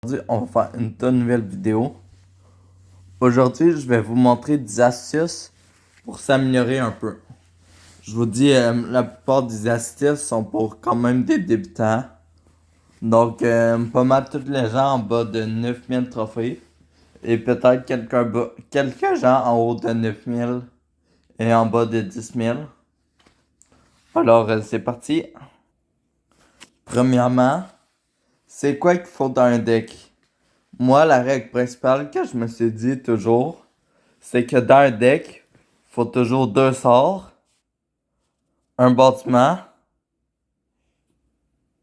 Aujourd'hui, on va faire une toute nouvelle vidéo. Aujourd'hui, je vais vous montrer des astuces pour s'améliorer un peu. Je vous dis, la plupart des astuces sont pour quand même des débutants. Donc, pas mal tous les gens en bas de 9000 trophées. Et peut-être quelques gens en haut de 9000 et en bas de 10 000. Alors, c'est parti. Premièrement, c'est quoi qu'il faut dans un deck? Moi, la règle principale que je me suis dit toujours, c'est que dans un deck, faut toujours deux sorts, un bâtiment,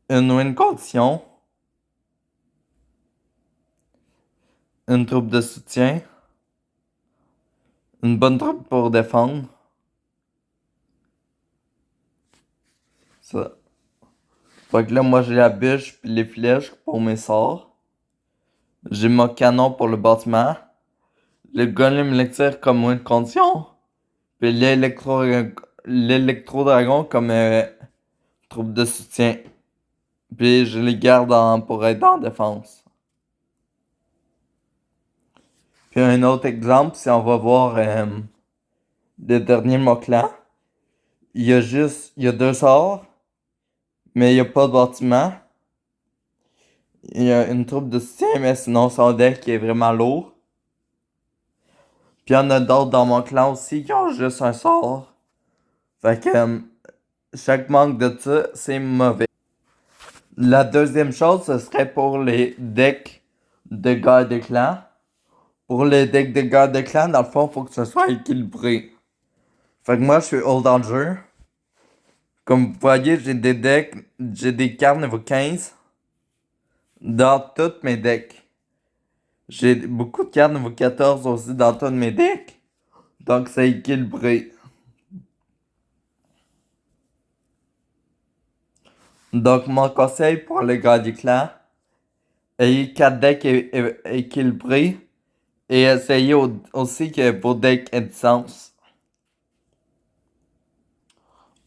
une win condition, une troupe de soutien, une bonne troupe pour défendre. Ça. Fait que là, moi, j'ai la bûche puis les flèches pour mes sorts. J'ai mon canon pour le bâtiment. Le golem électrique comme win condition. Puis l'électro-dragon comme troupe de soutien. Puis je les garde pour être en défense. Puis un autre exemple, si on va voir le dernier Moclan, il y a deux sorts, mais il n'y a pas de bâtiment. Il y a une troupe de soutien, mais sinon son deck est vraiment lourd. Puis il y en a d'autres dans mon clan aussi qui ont juste un sort. Fait que chaque manque de ça, c'est mauvais. La deuxième chose, ce serait pour les decks de garde de clan. Pour les decks de garde de clan, dans le fond, il faut que ce soit équilibré. Fait que moi, je suis all dans le jeu. Comme vous voyez, j'ai des cartes niveau 15 dans tous mes decks. J'ai beaucoup de cartes niveau 14 aussi dans tous mes decks. Donc c'est équilibré. Donc mon conseil pour les gars du clan, ayez 4 decks équilibrés et essayez aussi que vos decks aient du sens.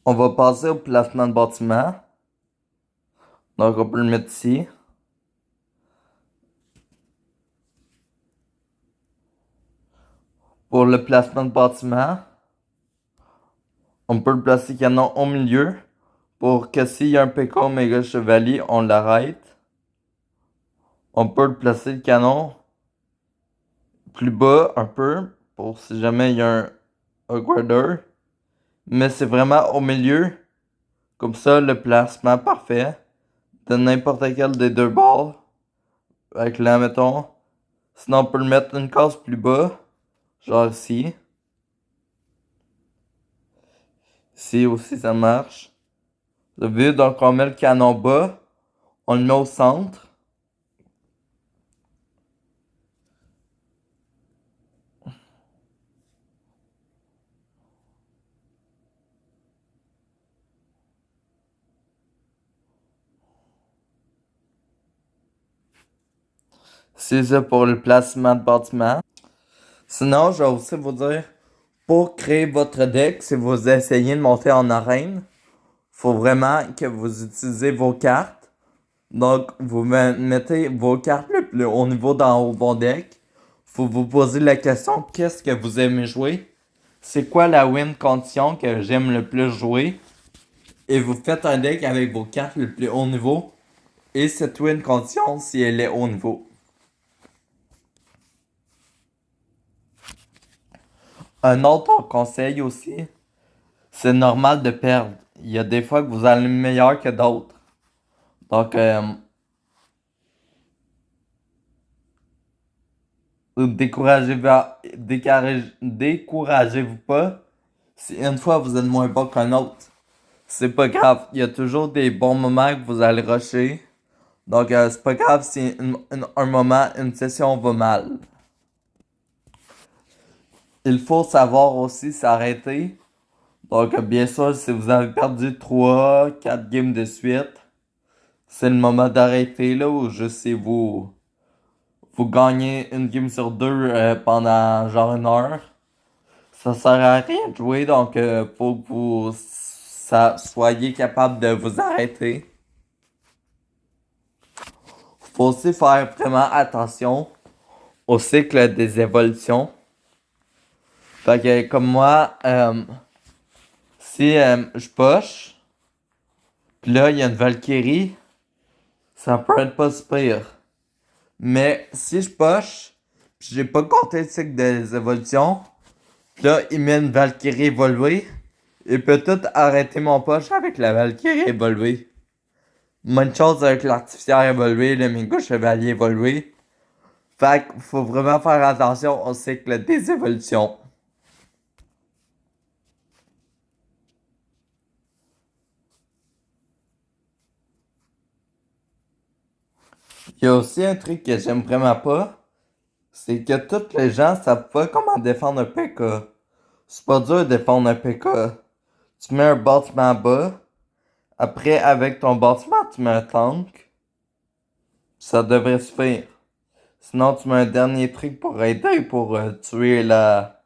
On va passer au placement de bâtiment. Donc on peut le mettre ici. Pour le placement de bâtiment, on peut le placer canon au milieu pour que s'il y a un PK méga chevalier, on l'arrête. On peut le placer le canon plus bas un peu pour si jamais il y a un Hogwarder. Mais c'est vraiment au milieu. Comme ça, le placement parfait de n'importe quel des deux bords. Avec là, mettons. Sinon, on peut le mettre une case plus bas. Genre ici. Ici aussi, ça marche. Vous avez vu, donc on met le canon bas. On le met au centre. C'est ça pour le placement de bâtiment. Sinon, je vais aussi vous dire, pour créer votre deck, si vous essayez de monter en arène, faut vraiment que vous utilisez vos cartes. Donc, vous mettez vos cartes le plus haut niveau dans vos decks. Faut vous poser la question, qu'est-ce que vous aimez jouer? C'est quoi la win condition que j'aime le plus jouer? Et vous faites un deck avec vos cartes le plus haut niveau. Et cette win condition si elle est haut niveau. Un autre conseil aussi, c'est normal de perdre. Il y a des fois que vous allez meilleur que d'autres. Donc, découragez-vous pas si une fois vous êtes moins bon qu'un autre. C'est pas grave, il y a toujours des bons moments que vous allez rusher. Donc, c'est pas grave si un moment, une session va mal. Il faut savoir aussi s'arrêter. Donc, bien sûr, si vous avez perdu 3 4 games de suite, c'est le moment d'arrêter là où je sais vous gagnez une game sur deux pendant genre une heure. Ça sert à rien de jouer, donc faut que soyez capable de vous arrêter. Faut aussi faire vraiment attention au cycle des évolutions. Fait que comme moi, si je push, pis là il y a une Valkyrie, ça peut être pas si pire. Mais si je push, pis j'ai pas compté le cycle des évolutions, pis là il met une Valkyrie évoluée, il peut tout arrêter mon push avec la Valkyrie évoluée. Même chose avec l'artificière évolué, le méga chevalier évolué. Fait qu'il faut vraiment faire attention au cycle des évolutions. Il y a aussi un truc que j'aime vraiment pas, c'est que tous les gens savent pas comment défendre un P.K. C'est pas dur de défendre un P.K. Tu mets un bâtiment bas, après avec ton bâtiment tu mets un tank, ça devrait suffire. Sinon tu mets un dernier truc pour aider pour tuer la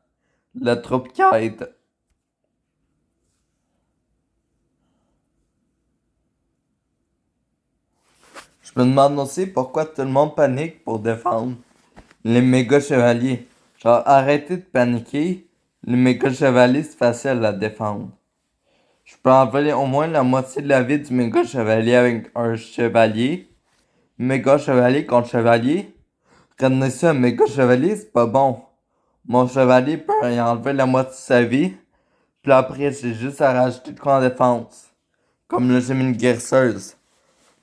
troupe qui aide. Je me demande aussi pourquoi tout le monde panique pour défendre les méga chevaliers. Genre, arrêtez de paniquer. Les méga chevaliers, c'est facile à défendre. Je peux enlever au moins la moitié de la vie du méga chevalier avec un chevalier. Méga chevalier contre chevalier. Retenez ça, un méga chevalier, c'est pas bon. Mon chevalier peut y enlever la moitié de sa vie. Puis après, j'ai juste à rajouter de quoi en défense. Comme là, j'ai mis une guérisseuse.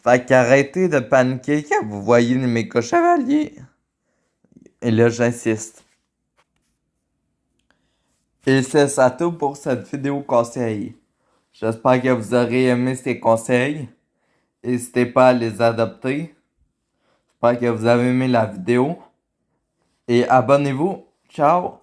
Fait qu'arrêtez de paniquer quand vous voyez les méga chevaliers. Et là, j'insiste. Et c'est ça tout pour cette vidéo conseil. J'espère que vous aurez aimé ces conseils. N'hésitez pas à les adopter. J'espère que vous avez aimé la vidéo. Et abonnez-vous. Ciao!